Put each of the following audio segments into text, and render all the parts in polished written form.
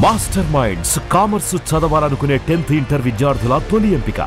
Master minds commerce చదవాలనుకునే 10th inter విద్యార్థుల తొలి ఎంపిక.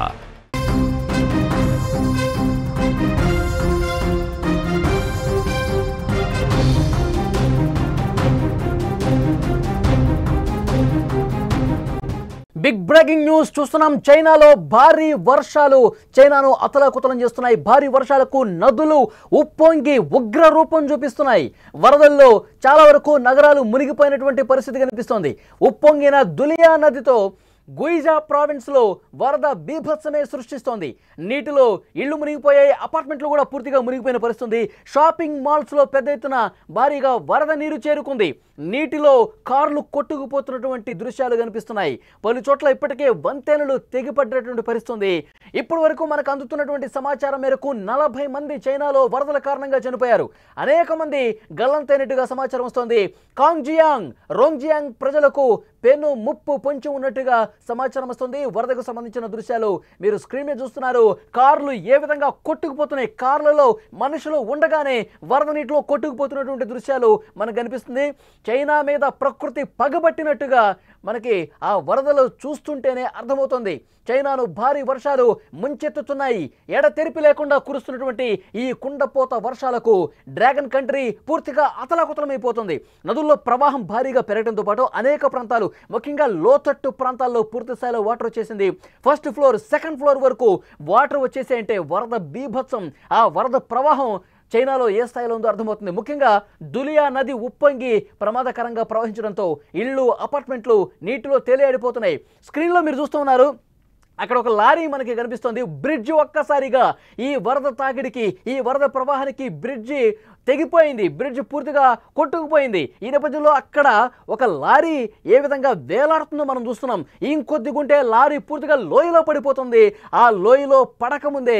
బిగ్ బ్రేకింగ్ న్యూస్ చూస్తున్నాం. చైనాలో భారీ వర్షాలు చైనాను అతలాకుతలం చేస్తున్నాయి. భారీ వర్షాలకు నదులు ఉప్పొంగి ఉగ్ర రూపం చూపిస్తున్నాయి. వరదల్లో చాలా వరకు నగరాలు మునిగిపోయినటువంటి పరిస్థితి కనిపిస్తోంది. ఉప్పొంగిన దులియా నదితో గుయిజా ప్రావిన్స్లో వరద బీభత్సమే సృష్టిస్తోంది. నీటిలో ఇళ్లు మునిగిపోయాయి, అపార్ట్మెంట్లు కూడా పూర్తిగా మునిగిపోయిన పరిస్థితి. షాపింగ్ మాల్స్లో పెద్ద ఎత్తున భారీగా వరద నీరు చేరుకుంది. నీటిలో కార్లు కొట్టుకుపోతున్నటువంటి దృశ్యాలు కనిపిస్తున్నాయి. పలు చోట్ల ఇప్పటికే వంతెనలు తెగిపడ్డటువంటి పరిస్థితి. ఇప్పటి వరకు మనకు అందుతున్నటువంటి సమాచారం మేరకు 40 మంది చైనాలో వరదల కారణంగా చనిపోయారు. అనేక మంది గల్లంతైనట్టుగా సమాచారం వస్తోంది. కాంగ్జియాంగ్, రోంగ్జియాంగ్ ప్రజలకు పెను ముప్పు పొంచి ఉన్నట్టుగా సమాచారం వస్తుంది. వరదకు సంబంధించిన దృశ్యాలు మీరు స్క్రీన్ మీద చూస్తున్నారు. కార్లు ఏ విధంగా కొట్టుకుపోతున్నాయి, కార్లలో మనుషులు ఉండగానే వరద నీటిలో కొట్టుకుపోతున్నటువంటి దృశ్యాలు మనకు కనిపిస్తుంది. చైనా మీద ప్రకృతి పగబట్టినట్టుగా మనకి ఆ వరదలు చూస్తుంటేనే అర్థమవుతుంది. చైనాను భారీ వర్షాలు ముంచెత్తుతున్నాయి. ఎడతెరిపి లేకుండా కురుస్తున్నటువంటి ఈ కుండపోత వర్షాలకు డ్రాగన్ కంట్రీ పూర్తిగా అతలాకుతలమైపోతుంది. నదుల్లో ప్రవాహం భారీగా పెరగడంతో పాటు అనేక ప్రాంతాలు, ముఖ్యంగా లోతట్టు ప్రాంతాల్లో పూర్తి స్థాయిలో వాటర్ వచ్చేసింది. ఫస్ట్ ఫ్లోర్, సెకండ్ ఫ్లోర్ వరకు వాటర్ వచ్చేసాయంటే వరద బీభత్సం, ఆ వరద ప్రవాహం చైనాలో ఏ స్థాయిలో ఉందో అర్థమవుతుంది. ముఖ్యంగా దులియా నది ఉప్పొంగి ప్రమాదకరంగా ప్రవహించడంతో ఇళ్ళు, అపార్ట్మెంట్లు నీటిలో తేలియాడిపోతున్నాయి. స్క్రీన్లో మీరు చూస్తూ ఉన్నారు, అక్కడ ఒక లారీ మనకి కనిపిస్తుంది. బ్రిడ్జ్ ఒక్కసారిగా ఈ వరద తాకిడికి, ఈ వరద ప్రవాహానికి బ్రిడ్జి తెగిపోయింది. బ్రిడ్జ్ పూర్తిగా కొట్టుకుపోయింది. ఈ నేపథ్యంలో అక్కడ ఒక లారీ ఏ విధంగా వేలాడుతుందో మనం చూస్తున్నాం. ఇంకొద్దిగుంటే లారీ పూర్తిగా లోయలో పడిపోతుంది. ఆ లోయలో పడకముందే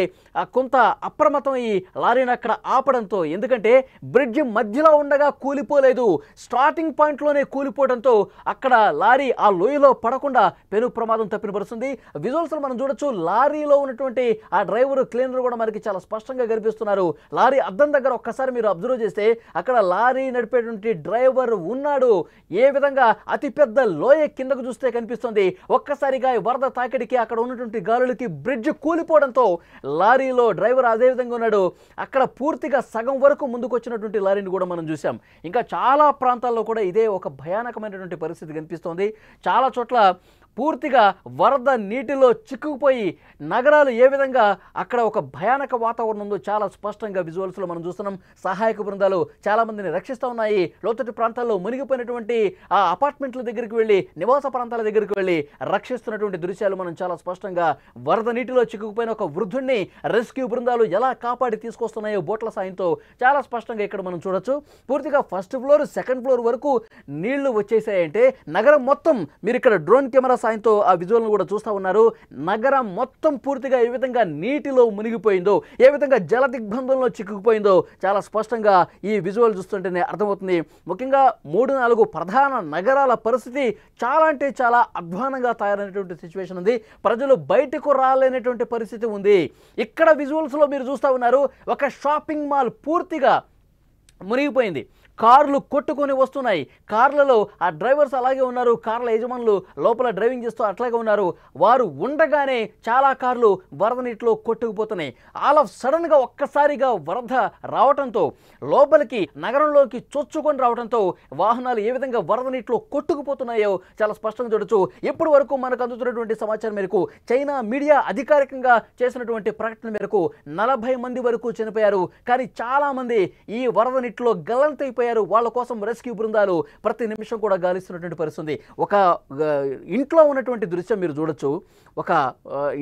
కొంత అప్రమత్తం ఈ లారీని అక్కడ ఆపడంతో, ఎందుకంటే బ్రిడ్జ్ మధ్యలో ఉండగా కూలిపోలేదు, స్టార్టింగ్ పాయింట్లోనే కూలిపోవడంతో అక్కడ లారీ ఆ లోయలో పడకుండా పెను ప్రమాదం తప్పిన పరుస్తుంది. విజువల్స్ మనం చూడొచ్చు. లారీలో ఉన్నటువంటి ఆ డ్రైవర్, క్లీనర్ కూడా మనకి చాలా స్పష్టంగా కనిపిస్తున్నారు. లారీ అద్దం దగ్గర ఒక్కసారి మీరు అబ్జర్వ్ చేస్తే అక్కడ లారీ నడిపేటువంటి డ్రైవర్ ఉన్నాడు. ఏ విధంగా అతిపెద్ద లోయ కిందకు చూస్తే కనిపిస్తుంది. ఒక్కసారిగా వరద తాకిడికి, అక్కడ ఉన్నటువంటి గాలులకి బ్రిడ్జ్ కూలిపోవడంతో లారీలో డ్రైవర్ అదే విధంగా ఉన్నాడు. అక్కడ పూర్తిగా సగం వరకు ముందుకు వచ్చినటువంటి లారీని కూడా మనం చూసాం. ఇంకా చాలా ప్రాంతాల్లో కూడా ఇదే ఒక భయానకమైనటువంటి పరిస్థితి కనిపిస్తోంది. చాలా చోట్ల పూర్తిగా వరద నీటిలో చిక్కుకుపోయి నగరాలు ఏ విధంగా అక్కడ ఒక భయానక వాతావరణం ఉందో చాలా స్పష్టంగా విజువల్స్లో మనం చూస్తున్నాం. సహాయక బృందాలు చాలామందిని రక్షిస్తూ ఉన్నాయి. లోతట్టు ప్రాంతాల్లో మునిగిపోయినటువంటి ఆ అపార్ట్మెంట్ల దగ్గరికి వెళ్ళి, నివాస ప్రాంతాల దగ్గరికి వెళ్ళి రక్షిస్తున్నటువంటి దృశ్యాలు మనం చాలా స్పష్టంగా, వరద నీటిలో చిక్కుకుపోయిన ఒక వృద్ధుడిని రెస్క్యూ బృందాలు ఎలా కాపాడి తీసుకొస్తున్నాయో బోట్ల సాయంతో చాలా స్పష్టంగా ఇక్కడ మనం చూడొచ్చు. పూర్తిగా ఫస్ట్ ఫ్లోర్, సెకండ్ ఫ్లోర్ వరకు నీళ్లు వచ్చేసాయంటే నగరం మొత్తం, మీరు ఇక్కడ డ్రోన్ కెమెరా సాయంతో ఆ విజువల్ను కూడా చూస్తూ ఉన్నారు. నగరం మొత్తం పూర్తిగా ఏ విధంగా నీటిలో మునిగిపోయిందో, ఏ విధంగా జల దిగ్బంధంలో చిక్కుకుపోయిందో చాలా స్పష్టంగా ఈ విజువల్ చూస్తుంటేనే అర్థమవుతుంది. ముఖ్యంగా 3-4 ప్రధాన నగరాల పరిస్థితి చాలా అంటే చాలా అధ్వానంగా తయారైనటువంటి సిచ్యువేషన్ ఉంది. ప్రజలు బయటకు రాలేనటువంటి పరిస్థితి ఉంది. ఇక్కడ విజువల్స్లో మీరు చూస్తూ ఉన్నారు, ఒక షాపింగ్ మాల్ పూర్తిగా మునిగిపోయింది. కార్లు కొట్టుకొని వస్తున్నాయి. కార్లలో ఆ డ్రైవర్స్ అలాగే ఉన్నారు, కార్ల యజమానులు లోపల డ్రైవింగ్ చేస్తూ అట్లాగే ఉన్నారు. వారు ఉండగానే చాలా కార్లు వరద నీటిలో కొట్టుకుపోతున్నాయి. ఆల్ ఆఫ్ సడన్గా ఒక్కసారిగా వరద రావడంతో, లోపలికి నగరంలోకి చొచ్చుకొని రావడంతో వాహనాలు ఏ విధంగా వరద నీటిలో కొట్టుకుపోతున్నాయో చాలా స్పష్టంగా చూడొచ్చు. ఇప్పటి వరకు మనకు అందుతున్నటువంటి సమాచారం మేరకు, చైనా మీడియా అధికారికంగా చేసినటువంటి ప్రకటన మేరకు 40 మంది వరకు చనిపోయారు. కానీ చాలామంది ఈ వరద నీటిలో గల్లంతైపోయారు. వాళ్ళ కోసం రెస్క్యూ బృందాలు ప్రతి నిమిషం కూడా గాలిస్తున్నటువంటి పరిస్థితి. ఒక ఇంట్లో ఉన్నటువంటి దృశ్యం మీరు చూడొచ్చు. ఒక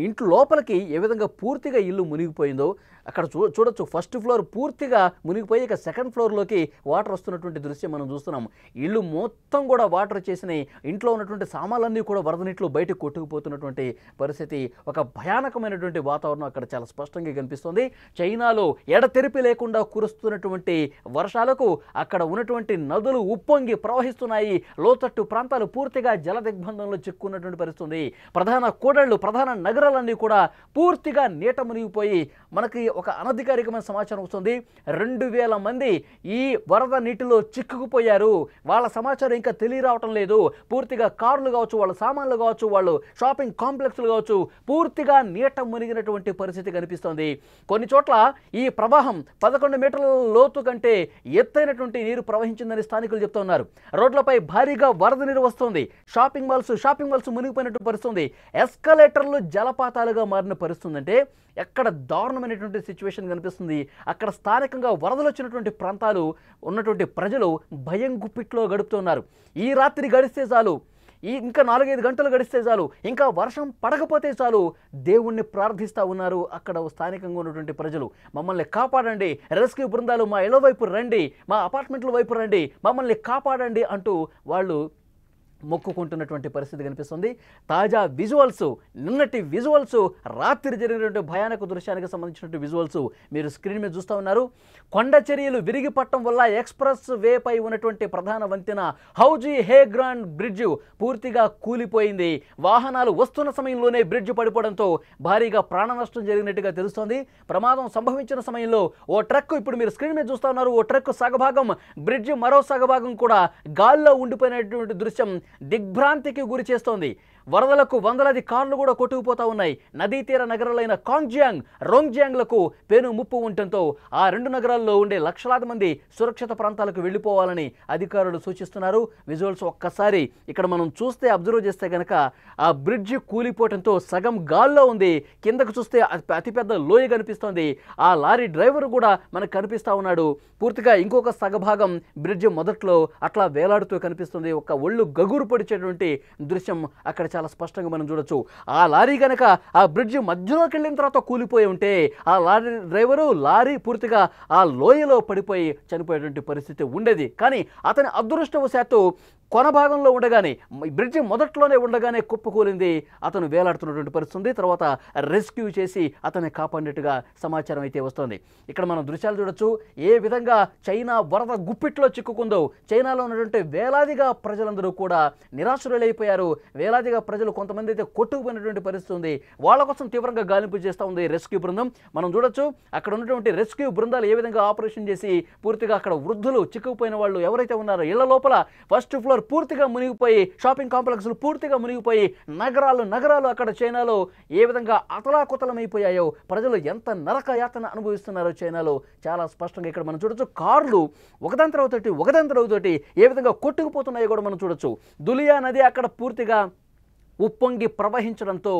ఇంట్లో లోపలికి ఏ విధంగా పూర్తిగా ఇల్లు మునిగిపోయిందో అక్కడ చూడొచ్చు. ఫస్ట్ ఫ్లోర్ పూర్తిగా మునిగిపోయి ఇక సెకండ్ ఫ్లోర్లోకి వాటర్ వస్తున్నటువంటి దృశ్యం మనం చూస్తున్నాం. ఇల్లు మొత్తం కూడా వాటర్ వచ్చేసినాయి. ఇంట్లో ఉన్నటువంటి సామాన్లన్నీ కూడా వరద నీటిలో బయటకు కొట్టుకుపోతున్నటువంటి పరిస్థితి. ఒక భయానకమైనటువంటి వాతావరణం అక్కడ చాలా స్పష్టంగా కనిపిస్తుంది. చైనాలో ఎడతెరిపి లేకుండా కురుస్తున్నటువంటి వర్షాలకు అక్కడ ఉన్నటువంటి నదులు ఉప్పొంగి ప్రవహిస్తున్నాయి. లోతట్టు ప్రాంతాలు పూర్తిగా జల దిగ్బంధంలో చిక్కున్నటువంటి పరిస్థితి. ప్రధాన కూడళ్లు, ప్రధాన నగరాలన్నీ కూడా పూర్తిగా నీట మునిగిపోయి మనకి ఒక అనధికారికమైన సమాచారం వస్తుంది. 2000 మంది ఈ వరద నీటిలో చిక్కుకుపోయారు. వాళ్ళ సమాచారం ఇంకా తెలియరావటం లేదు. పూర్తిగా కార్లు కావచ్చు, వాళ్ళ సామాన్లు కావచ్చు, వాళ్ళు షాపింగ్ కాంప్లెక్స్లు కావచ్చు, పూర్తిగా నీట మునిగినటువంటి పరిస్థితి కనిపిస్తోంది. కొన్ని చోట్ల ఈ ప్రవాహం 11 మీటర్ల లోతు కంటే ఎత్తైనటువంటి నీరు ప్రవహించిందని స్థానికులు చెప్తూ ఉన్నారు. రోడ్లపై భారీగా వరద నీరు వస్తుంది. షాపింగ్ మాల్స్ మునిగిపోయినట్టు పరిస్థితుంది. ఎస్కలేటర్లు జలపాతాలుగా మారిన పరిస్థితి అంటే ఎక్కడ దారుణమైనటువంటి సిచ్యువేషన్ కనిపిస్తుంది. అక్కడ స్థానికంగా వరదలు వచ్చినటువంటి ప్రాంతాలు ఉన్నటువంటి ప్రజలు భయం గుప్పిట్లో గడుపుతున్నారు. ఈ రాత్రి గడిస్తే చాలు, ఇంకా 4-5 గంటలు గడిస్తే చాలు, ఇంకా వర్షం పడకపోతే చాలు దేవుణ్ణి ప్రార్థిస్తూ ఉన్నారు అక్కడ స్థానికంగా ఉన్నటువంటి ప్రజలు. మమ్మల్ని కాపాడండి, రెస్క్యూ బృందాలు మా ఇళ్ల వైపు రండి, మా అపార్ట్మెంట్ల వైపు రండి, మమ్మల్ని కాపాడండి అంటూ వాళ్ళు మొక్కుకుంటున్నటువంటి పరిస్థితి కనిపిస్తుంది. తాజా విజువల్స్, నిన్నటి విజువల్స్, రాత్రి జరిగినటువంటి భయానక దృశ్యానికి సంబంధించినటువంటి విజువల్స్ మీరు స్క్రీన్ మీద చూస్తూ ఉన్నారు. కొండ చర్యలు విరిగిపట్టడం వల్ల ఎక్స్ప్రెస్ వేపై ఉన్నటువంటి ప్రధాన వంతెన హౌజీ హే గ్రాండ్ బ్రిడ్జ్ పూర్తిగా కూలిపోయింది. వాహనాలు వస్తున్న సమయంలోనే బ్రిడ్జ్ పడిపోవడంతో భారీగా ప్రాణ నష్టం జరిగినట్టుగా తెలుస్తోంది. ప్రమాదం సంభవించిన సమయంలో ఓ ట్రక్, ఇప్పుడు మీరు స్క్రీన్ మీద చూస్తూ ఉన్నారు, ఓ ట్రక్ సగభాగం, బ్రిడ్జ్ మరో సగభాగం కూడా గాల్లో ఉండిపోయినటువంటి దృశ్యం దిగ్భ్రాంతికి గురి చేస్తోంది. వరదలకు వందలాది కార్లు కూడా కొట్టుకుపోతా ఉన్నాయి. నదీ తీర నగరాలైన కాంగ్జియాంగ్, రోంగ్జియాంగ్లకు పెను ముప్పు ఉండటంతో ఆ 2 నగరాల్లో ఉండే లక్షలాది మంది సురక్షిత ప్రాంతాలకు వెళ్ళిపోవాలని అధికారులు సూచిస్తున్నారు. విజువల్స్ ఒక్కసారి ఇక్కడ మనం చూస్తే, అబ్జర్వ్ చేస్తే కనుక ఆ బ్రిడ్జ్ కూలిపోవడంతో సగం గాల్లో ఉంది. కిందకు చూస్తే అతిపెద్ద లోయ కనిపిస్తోంది. ఆ లారీ డ్రైవర్ కూడా మనకు కనిపిస్తూ ఉన్నాడు. పూర్తిగా ఇంకొక సగభాగం బ్రిడ్జ్ మొదట్లో అట్లా వేలాడుతూ కనిపిస్తుంది. ఒక ఒళ్ళు గగురు పొడిచేటువంటి దృశ్యం అక్కడ చాలా స్పష్టంగా మనం చూడొచ్చు. ఆ లారీ కనుక ఆ బ్రిడ్జ్ మధ్యలోకి వెళ్ళిన తర్వాత కూలిపోయి ఉంటే ఆ లారీ డ్రైవరు, లారీ పూర్తిగా ఆ లోయలో పడిపోయి చనిపోయేటువంటి పరిస్థితి ఉండేది. కానీ అతని అదృష్టవశాత్తు కొన భాగంలో ఉండగానే, బ్రిడ్జ్ మొదట్లోనే ఉండగానే కుప్పకూలింది. అతను వేలాడుతున్నటువంటి పరిస్థితి. తర్వాత రెస్క్యూ చేసి అతన్ని కాపాడినట్టుగా సమాచారం అయితే వస్తుంది. ఇక్కడ మనం దృశ్యాలు చూడొచ్చు ఏ విధంగా చైనా వరద గుప్పిట్లో చిక్కుకుందో. చైనాలో ఉన్నటువంటి వేలాదిగా ప్రజలందరూ కూడా నిరాశ్రులైపోయారు. వేలాదిగా ప్రజలు, కొంతమంది అయితే కొట్టుకుపోయినటువంటి పరిస్థితి ఉంది. వాళ్ళ కోసం తీవ్రంగా గాలింపు చేస్తూ ఉంది రెస్క్యూ బృందం. మనం చూడొచ్చు అక్కడ ఉన్నటువంటి రెస్క్యూ బృందాలు ఏ విధంగా ఆపరేషన్ చేసి పూర్తిగా అక్కడ వృద్ధులు, చిక్కుకుపోయిన వాళ్ళు ఎవరైతే ఉన్నారో ఇళ్ల లోపల ఫస్ట్ ఫ్లోర్ పూర్తిగా మునిగిపోయి, షాపింగ్ కాంప్లెక్స్లు పూర్తిగా మునిగిపోయి, నగరాలు అక్కడ చైనాలో ఏ విధంగా అతలాకుతలమైపోయాయో, ప్రజలు ఎంత నరక యాతన అనుభవిస్తున్నారో చైనాలో చాలా స్పష్టంగా ఇక్కడ మనం చూడొచ్చు. కార్లు ఒకదాని తర్వాత ఏ విధంగా కొట్టుకుపోతున్నాయో కూడా మనం చూడొచ్చు. దులియా నది అక్కడ పూర్తిగా ఉప్పొంగి ప్రవహించడంతో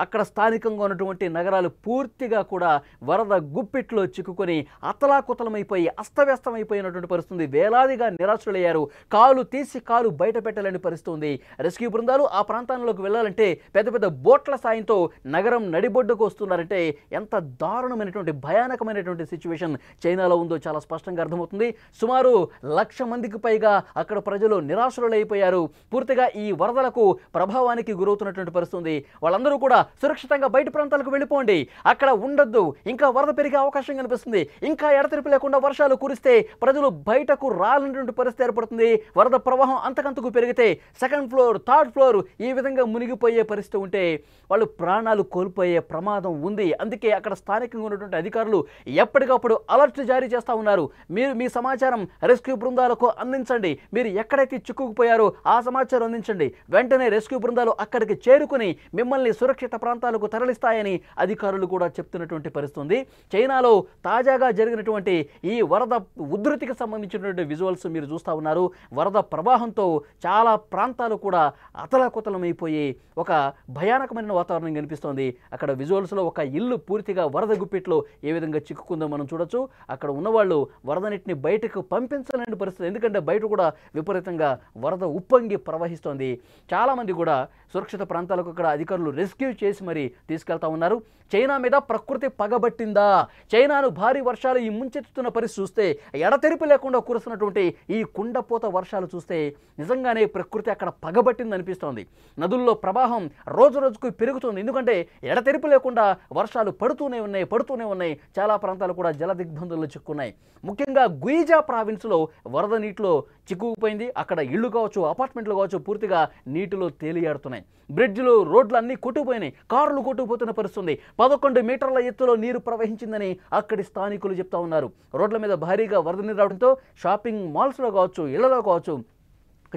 అక్కడ స్థానికంగా ఉన్నటువంటి నగరాలు పూర్తిగా కూడా వరద గుప్పిట్లో చిక్కుకొని అతలాకుతలమైపోయి అస్తవ్యస్తమైపోయినటువంటి పరిస్థితి. వేలాదిగా నిరాశులయ్యారు. కాలు తీసి కాలు బయట పెట్టలేని పరిస్థితి ఉంది. రెస్క్యూ బృందాలు ఆ ప్రాంతాల్లోకి వెళ్ళాలంటే పెద్ద పెద్ద బోట్ల సాయంతో నగరం నడిబొడ్డుకు వస్తున్నారంటే ఎంత దారుణమైనటువంటి భయానకమైనటువంటి సిచ్యువేషన్ చైనాలో ఉందో చాలా స్పష్టంగా అర్థమవుతుంది. సుమారు 1,00,000 మందికి పైగా అక్కడ ప్రజలు నిరాశులైపోయారు. పూర్తిగా ఈ వరదలకు ప్రభావానికి గురవుతున్నటువంటి పరిస్థితి. వాళ్ళందరూ కూడా సురక్షితంగా బయట ప్రాంతాలకు వెళ్ళిపోండి, అక్కడ ఉండొద్దు, ఇంకా వరద పెరిగే అవకాశం కనిపిస్తుంది, ఇంకా ఎడతెరిపి లేకుండా వర్షాలు కురిస్తే ప్రజలు బయటకు రాలనేటువంటి పరిస్థితి ఏర్పడుతుంది. వరద ప్రవాహం అంతకంతకు పెరిగితే 2nd ఫ్లోర్ 3rd ఫ్లోర్ ఈ విధంగా మునిగిపోయే పరిస్థితి ఉంటే వాళ్ళు ప్రాణాలు కోల్పోయే ప్రమాదం ఉంది. అందుకే అక్కడ స్థానికంగా ఉన్నటువంటి అధికారులు ఎప్పటికప్పుడు అలర్ట్ జారీ చేస్తూ ఉన్నారు. మీరు మీ సమాచారం రెస్క్యూ బృందాలకు అందించండి. మీరు ఎక్కడైతే చిక్కుకుపోయారో ఆ సమాచారం అందించండి. వెంటనే రెస్క్యూ బృందాలు అక్కడికి చేరుకుని మిమ్మల్ని సురక్షిత ప్రాంతాలకు తరలిస్తాయని అధికారులు కూడా చెప్తున్నటువంటి పరిస్థితి ఉంది. చైనాలో తాజాగా జరిగినటువంటి ఈ వరద ఉధృతికి సంబంధించినటువంటి విజువల్స్ మీరు చూస్తూ ఉన్నారు. వరద ప్రవాహంతో చాలా ప్రాంతాలు కూడా అతలాకుతలమైపోయి ఒక భయానకమైన వాతావరణం కనిపిస్తోంది. అక్కడ విజువల్స్లో ఒక ఇల్లు పూర్తిగా వరద గుప్పిట్లో ఏ విధంగా చిక్కుకుందో మనం చూడొచ్చు. అక్కడ ఉన్నవాళ్ళు వరద నీటిని బయటకు పంపించలేని పరిస్థితి, ఎందుకంటే బయట కూడా విపరీతంగా వరద ఉప్పొంగి ప్రవహిస్తోంది. చాలామంది కూడా సురక్షిత ప్రాంతాలకు అక్కడ అధికారులు రెస్క్యూ చేసి మరి తీసుకెళ్తా ఉన్నారు. చైనా మీద ప్రకృతి పగబట్టిందా? చైనాను భారీ వర్షాలు ఈ ముంచెత్తుతున్న పరిస్థితి చూస్తే, ఎడతెరిపి లేకుండా కురుస్తున్నటువంటి ఈ కుండపోత వర్షాలు చూస్తే నిజంగానే ప్రకృతి అక్కడ పగబట్టింది అనిపిస్తోంది. నదుల్లో ప్రవాహం రోజు రోజుకు పెరుగుతుంది. ఎందుకంటే ఎడతెరిపి లేకుండా వర్షాలు పడుతూనే ఉన్నాయి. చాలా ప్రాంతాలు కూడా జల దిగ్బంధంలో చిక్కున్నాయి. ముఖ్యంగా గుయిజా ప్రావిన్స్లో వరద నీటిలో చిక్కుకుపోయింది. అక్కడ ఇళ్ళు కావచ్చు, అపార్ట్మెంట్లు కావచ్చు పూర్తిగా నీటిలో తేలియాడుతున్నాయి. బ్రిడ్జ్లు, రోడ్లు అన్నీ కొట్టుకుపోయినాయి. కార్లు కొట్టుకుపోతున్న పరిస్థితుంది. 11 మీటర్ల ఎత్తులో నీరు ప్రవహించిందని అక్కడి స్థానికులు చెప్తా ఉన్నారు. రోడ్ల మీద భారీగా వరద నీరు రావడంతో షాపింగ్ మాల్స్లో కావచ్చు, ఇళ్లలో కావచ్చు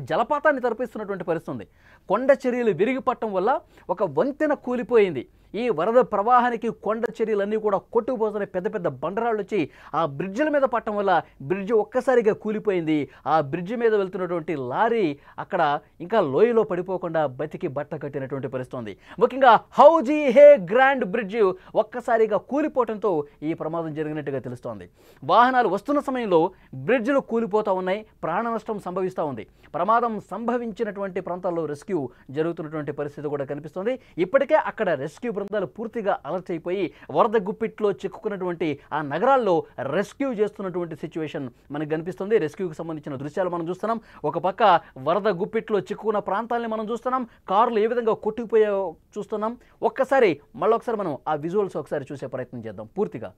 జలపాతాన్ని తలపిస్తున్నటువంటి పరిస్థితుంది. కొండ చర్యలు విరిగిపట్టడం వల్ల ఒక వంతెన కూలిపోయింది. ఈ వరద ప్రవాహానికి కొండ చర్యలన్నీ కూడా కొట్టుకుపోతున్న పెద్ద పెద్ద బండరాళ్ళు వచ్చి ఆ బ్రిడ్జిల మీద పట్టడం వల్ల బ్రిడ్జి ఒక్కసారిగా కూలిపోయింది. ఆ బ్రిడ్జి మీద వెళ్తున్నటువంటి లారీ అక్కడ ఇంకా లోయలో పడిపోకుండా బతికి బట్ట కట్టినటువంటి పరిస్థితుంది. ముఖ్యంగా హౌజీ హే గ్రాండ్ బ్రిడ్జ్ ఒక్కసారిగా కూలిపోవడంతో ఈ ప్రమాదం జరిగినట్టుగా తెలుస్తోంది. వాహనాలు వస్తున్న సమయంలో బ్రిడ్జ్లు కూలిపోతూ ఉన్నాయి. ప్రాణ నష్టం సంభవిస్తూ ఉంది. ప్రమాదం సంభవించినటువంటి ప్రాంతాల్లో రెస్క్యూ జరుగుతున్నటువంటి పరిస్థితి కూడా కనిపిస్తుంది. ఇప్పటికే అక్కడ రెస్క్యూ బృందాలు పూర్తిగా అలర్ట్ అయిపోయి వరద గుప్పిట్లో చిక్కుకున్నటువంటి ఆ నగరాల్లో రెస్క్యూ చేస్తున్నటువంటి సిచ్యువేషన్ మనకు కనిపిస్తుంది. రెస్క్యూకి సంబంధించిన దృశ్యాలు మనం చూస్తున్నాం. ఒక పక్క వరద గుప్పిట్లో చిక్కుకున్న ప్రాంతాలని మనం చూస్తున్నాం. కార్లు ఏ విధంగా కొట్టుకుపోయో చూస్తున్నాం. మళ్ళొకసారి మనం ఆ విజువల్స్ ఒకసారి చూసే ప్రయత్నం చేద్దాం పూర్తిగా.